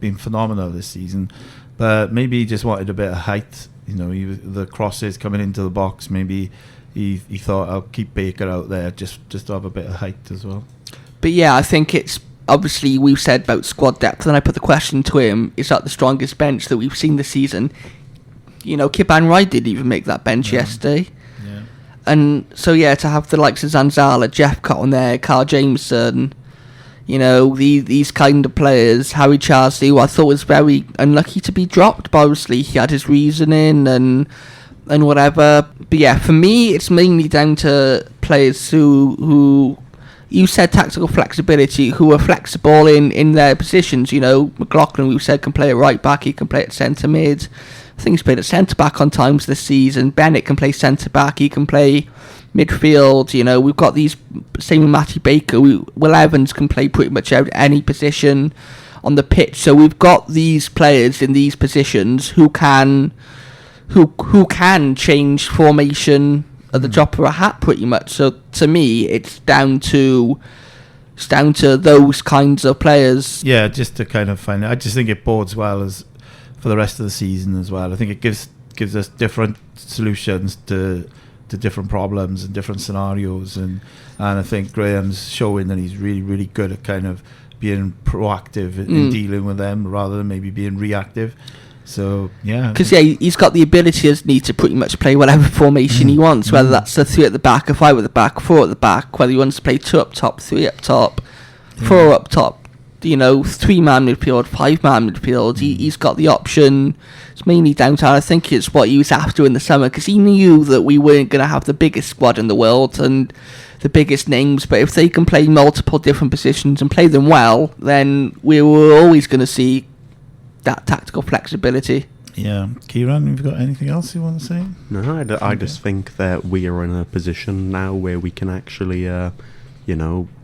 been phenomenal this season, but maybe he just wanted a bit of height. The crosses coming into the box, maybe he thought, I'll keep Baker out there just to have a bit of height as well. But yeah, I think it's, obviously we've said about squad depth, and I put the question to him, is that the strongest bench that we've seen this season? Kiban Wright didn't even make that bench yesterday. Yeah. And so yeah, to have the likes of Zanzala, Jephcott on there, Carl Jameson, these kind of players, Harry Charsley, who I thought was very unlucky to be dropped, but obviously he had his reasoning and whatever. But yeah, for me, it's mainly down to players who you said tactical flexibility, who are flexible in their positions. McLaughlin, we said, can play at right back, he can play at centre mid. I think he's played at centre back on times this season. Bennett can play centre back, he can play midfield. We've got these, same with Matty Baker. Will Evans can play pretty much any position on the pitch. So we've got these players in these positions who can change formation at the drop of a hat, pretty much. So to me, it's down to those kinds of players. Yeah, just to kind of find out. I just think it bodes well as for the rest of the season as well. I think it gives us different solutions to different problems and different scenarios, and I think Graham's showing that he's really, really good at kind of being proactive in dealing with them rather than maybe being reactive. So yeah, because he's got the ability as need to pretty much play whatever formation he wants, whether that's a 3 at the back, a 5 at the back, 4 at the back, whether he wants to play 2 up top, 3 up top, 4 up top. 3-man midfield, 5-man midfield. He's got the option. It's mainly down to, I think it's what he was after in the summer, because he knew that we weren't going to have the biggest squad in the world and the biggest names, but if they can play multiple different positions and play them well, then we were always going to see that tactical flexibility. Yeah. Keiron, have you got anything else you want to say? No, I just think that we are in a position now where we can actually,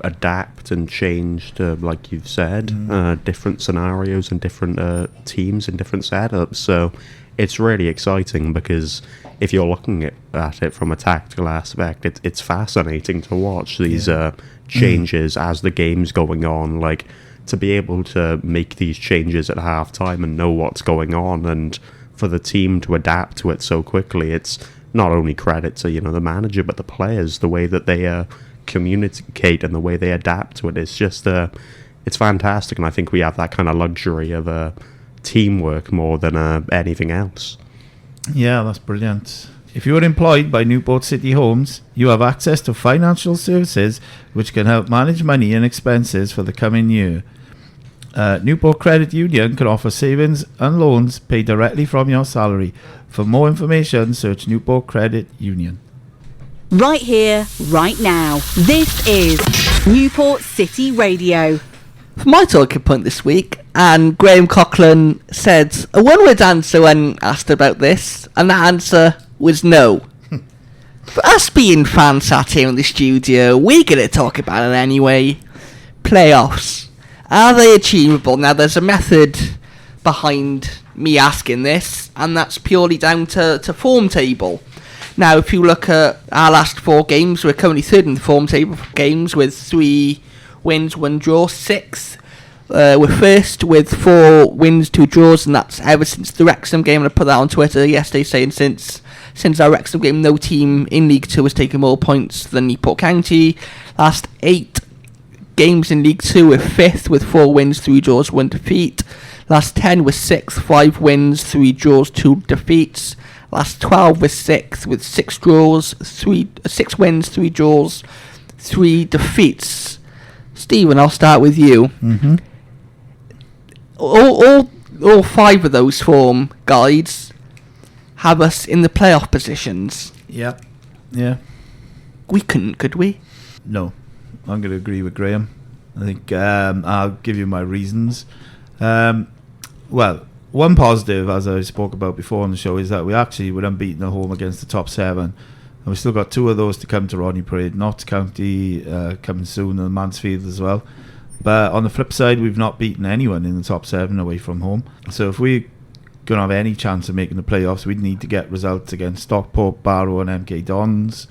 adapt and change to, like you've said, different scenarios and different teams and different setups. So it's really exciting, because if you're looking at it from a tactical aspect, it's fascinating to watch these changes as the game's going on. Like, to be able to make these changes at half-time and know what's going on, and for the team to adapt to it so quickly, it's not only credit to, the manager, but the players, the way that they communicate and the way they adapt to it. It's just, it's fantastic, and I think we have that kind of luxury of teamwork more than anything else. Yeah, that's brilliant. If you are employed by Newport City Homes, you have access to financial services which can help manage money and expenses for the coming year. Newport Credit Union can offer savings and loans paid directly from your salary. For more information, search Newport Credit Union. Right here, right now. This is Newport City Radio. For my talking point this week, and Graham Coughlin said a one-word answer when asked about this, and that answer was no. For us being fans sat here in the studio, we're going to talk about it anyway. Playoffs. Are they achievable? Now, there's a method behind me asking this, and that's purely down to form table. Now, if you look at our last 4 games, we're currently third in the form table for games with 3 wins, 1 draw, 6th. We're first with 4 wins, 2 draws, and that's ever since the Wrexham game. And I put that on Twitter yesterday, saying since our Wrexham game, no team in League 2 has taken more points than Newport County. Last 8 games in League 2, we're 5th with 4 wins, 3 draws, 1 defeat. Last 10 we're 6th, 5 wins, 3 draws, 2 defeats. Last 12 we're 6th with 6 wins, 3 draws, 3 defeats. Stephen, I'll start with you. Mm-hmm. All 5 of those form guides have us in the playoff positions. Yeah. Yeah. We couldn't, could we? No. I'm going to agree with Graham. I think I'll give you my reasons. Well, one positive, as I spoke about before on the show, is that we actually were unbeaten at home against the top 7. And we've still got 2 of those to come to Rodney Parade. Notts County coming soon, and Mansfield as well. But on the flip side, we've not beaten anyone in the top 7 away from home. So if we're going to have any chance of making the playoffs, we'd need to get results against Stockport, Barrow and MK Dons.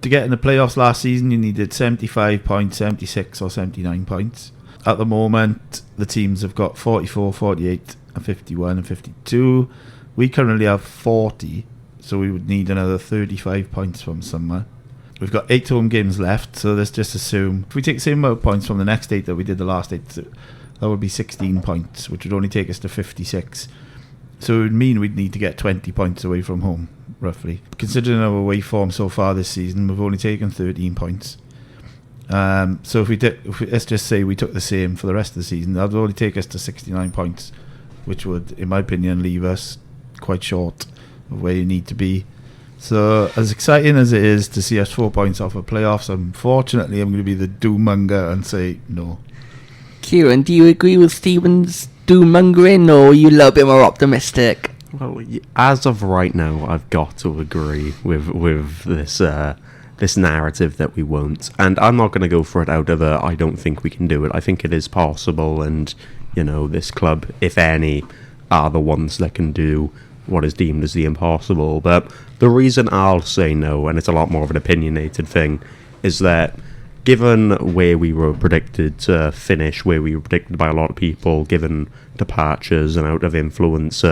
To get in the playoffs last season, you needed 75 points, 76 or 79 points. At the moment, the teams have got 44, 48 and 51 and 52. We currently have 40, so we would need another 35 points from somewhere. We've got 8 home games left, so let's just assume if we take the same amount of points from the next 8 that we did the last 8, that would be 16 points, which would only take us to 56. So it would mean we'd need to get 20 points away from home, roughly. Considering our away form so far this season, we've only taken 13 points. So let's just say we took the same for the rest of the season, that would only take us to 69 points, which would, in my opinion, leave us quite short of where you need to be. So, as exciting as it is to see us 4 points off of playoffs, unfortunately, I'm going to be the doom-monger and say no. Keiron, do you agree with Stephen's doom-mongering, or are you a little bit more optimistic? Well, as of right now, I've got to agree with this narrative that we won't. And I'm not going to go for it out of I don't think we can do it. I think it is possible, and, this club, if any, are the ones that can do what is deemed as the impossible. But the reason I'll say no, and it's a lot more of an opinionated thing, is that given where we were predicted to finish, where we were predicted by a lot of people, given departures and out of influence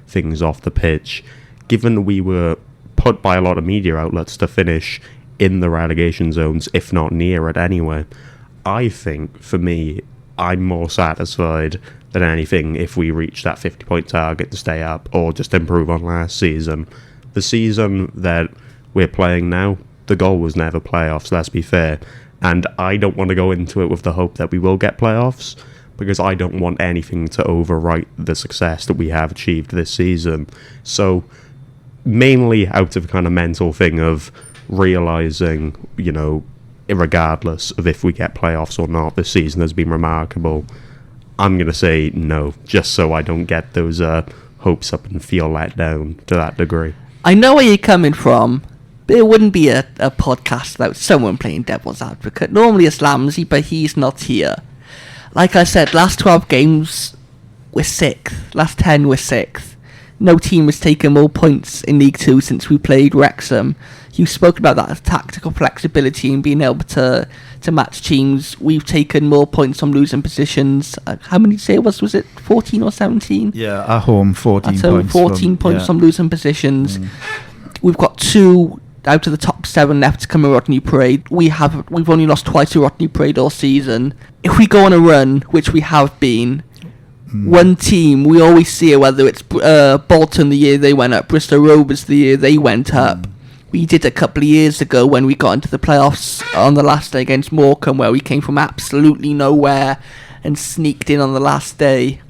things off the pitch, given we were put by a lot of media outlets to finish in the relegation zones, if not near it anyway, I think, for me, I'm more satisfied than anything if we reach that 50-point target to stay up or just improve on last season. The season that we're playing now, the goal was never playoffs, let's be fair. And I don't want to go into it with the hope that we will get playoffs. because I don't want anything to overwrite the success that we have achieved this season. So mainly out of a kind of mental thing of realising, you know, regardless of if we get playoffs or not, this season has been remarkable. I'm going to say no, just so I don't get those hopes up and feel let down to that degree. I know where you're coming from, but it wouldn't be a podcast without someone playing devil's advocate. Normally it's Lamsey, but he's not here. Like I said, last 12 games, we're 6th. Last 10, we're 6th. No team has taken more points in League 2 since we played Wrexham. You spoke about that tactical flexibility and being able to match teams. We've taken more points from losing positions. How many did you say it was? Was it 14 or 17? Yeah, at home, 14 points. 14 points from losing positions. We've got 2 out of the top 7 left to come in Rodney Parade. We've only lost twice to Rodney Parade all season. If we go on a run, which we have been, one team, we always see it, whether it's Bolton the year they went up, Bristol Rovers the year they went up. We did a couple of years ago when we got into the playoffs on the last day against Morecambe, where we came from absolutely nowhere and sneaked in on the last day.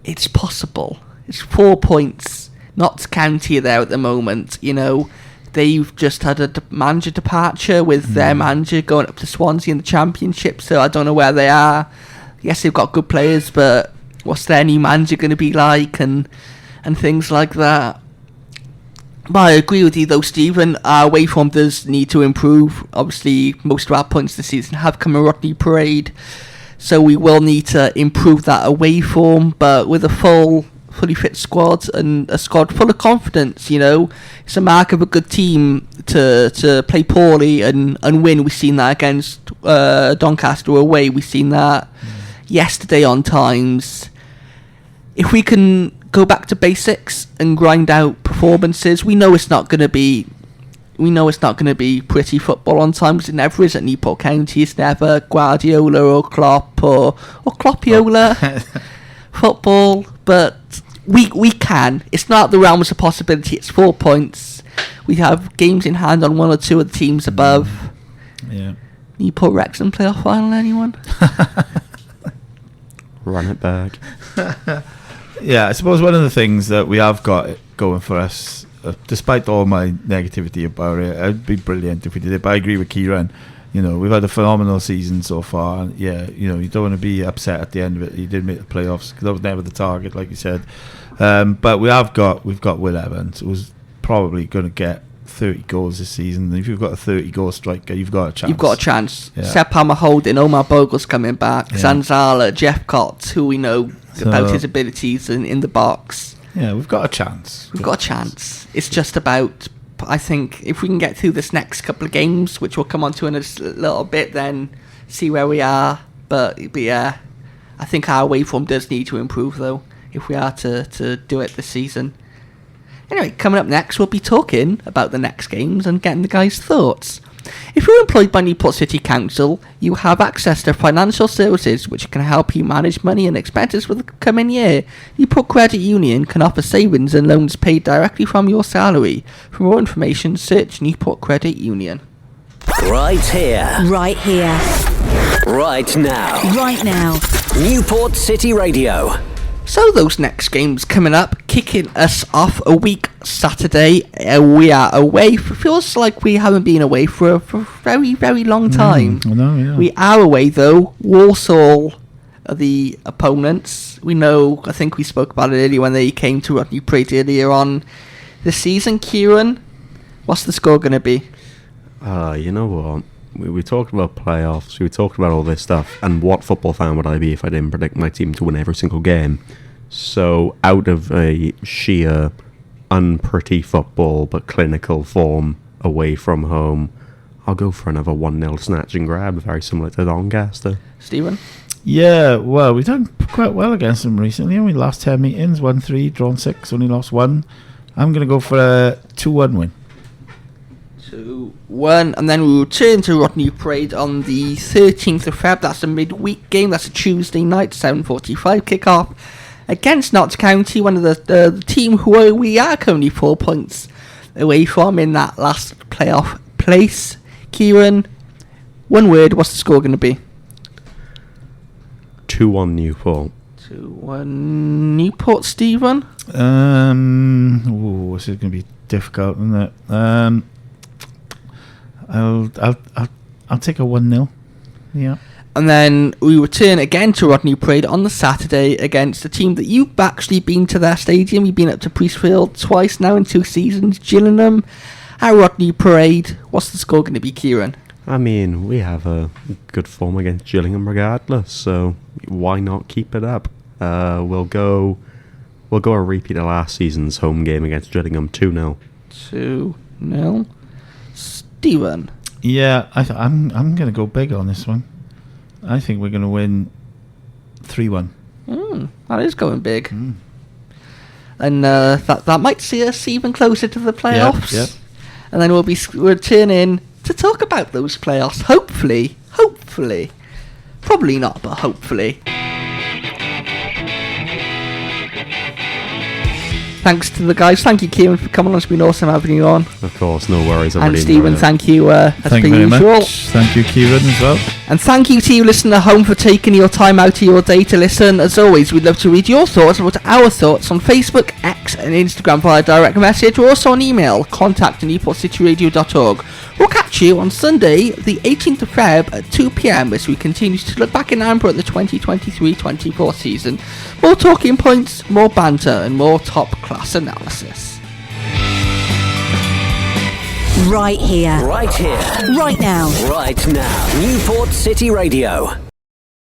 It's possible. It's 4 points. Notts County are there at the moment. You know, they've just had a manager departure with their manager going up to Swansea in the Championship, so I don't know where they are. Yes, they've got good players, but what's their new manager going to be like and things like that. But I agree with you though, Stephen. Our away form does need to improve. Obviously, most of our points this season have come in Rodney Parade, so we will need to improve that away form. But with a fully fit squad and a squad full of confidence, you know, it's a mark of a good team to play poorly and win. We've seen that against Doncaster away. We've seen that yesterday on times. If we can go back to basics and grind out performances, we know it's not going to be pretty football on times. It never is at Newport County. It's never Guardiola or Klopp or Kloppiola football, but we can. It's not the realms of possibility. It's 4 points. We have games in hand on 1 or 2 of the teams above. Yeah. Newport Wrexham playoff final, anyone? Run it back. Yeah, I suppose one of the things that we have got going for us, despite all my negativity about it, it'd be brilliant if we did it. But I agree with Keiron. You know, we've had a phenomenal season so far. And yeah, you know, you don't want to be upset at the end of it. You did make the playoffs because that was never the target, like you said. But we've got Will Evans, who's probably going to get 30 goals this season. If you've got a 30-goal striker, you've got a chance. You've got a chance. Yeah. Sepp Hammer holding, Omar Bogle's coming back, Zanzala, Jeff Cott, who we know about his abilities in the box. Yeah, we've got a chance. We've got a chance. It's just about, I think, if we can get through this next couple of games, which we'll come on to in a little bit, then see where we are. But yeah, I think our waveform does need to improve, though, if we are to do it this season. Anyway, coming up next, we'll be talking about the next games and getting the guys' thoughts. If you're employed by Newport City Council, you have access to financial services which can help you manage money and expenses for the coming year. Newport Credit Union can offer savings and loans paid directly from your salary. For more information, search Newport Credit Union. Right here. Right here. Right now. Right now. Newport City Radio. So those next games coming up, kicking us off a week Saturday. We are away. Feels like we haven't been away for a very, very long time. I know, yeah. We are away though. Walsall are the opponents. We know, I think we spoke about it earlier when they came to Rodney Parade earlier on this season. Keiron, what's the score going to be? You know what? We talked about playoffs, we talked about all this stuff, and what football fan would I be if I didn't predict my team to win every single game? So, out of a sheer unpretty football but clinical form away from home, I'll go for another 1-0 snatch and grab, very similar to Doncaster. Stephen? Yeah, well, we've done quite well against them recently. Only last 10 meetings, won 3, drawn 6, only lost 1. I'm going to go for a 2-1 win. 2-1, and then we'll return to Rodney Parade on the 13th of Feb. That's a midweek game. That's a Tuesday night, 7:45 kickoff against Notts County, one of the team who we are currently 4 points away from in that last playoff place. Keiron, one word, what's the score going to be? 2-1 Newport. 2-1 Newport, Stephen. This is going to be difficult, isn't it? I'll take a 1-0. Yeah. And then we return again to Rodney Parade on the Saturday against a team that you've actually been to their stadium. You've been up to Priestfield twice now in 2 seasons. Gillingham at Rodney Parade. What's the score going to be, Keiron? I mean, we have a good form against Gillingham regardless, so why not keep it up? We'll go a repeat of last season's home game against Gillingham, 2-0. 2-0. Stephen. Yeah, I'm going to go big on this one. I think we're going to win 3-1. That is going big. And that might see us even closer to the playoffs. Yep. And then we'll be returning to talk about those playoffs. Hopefully. Probably not, but hopefully. Thanks to the guys. Thank you, Keiron, for coming on. It's been awesome having you on. Of course, no worries. And Stephen, thank you as thank per you very usual. much. Thank you, Keiron, as well. And thank you to you listening at home for taking your time out of your day to listen. As always, we'd love to read your thoughts about our thoughts on Facebook, X and Instagram via direct message, or also on email, contact@newportcityradio.org. We'll catch you on Sunday, the 18th of Feb at 2 p.m. as we continue to look back in amber at the 2023-24 season. More talking points, more banter and more top-class analysis. Right here. Right here. Right now. Right now. Newport City Radio.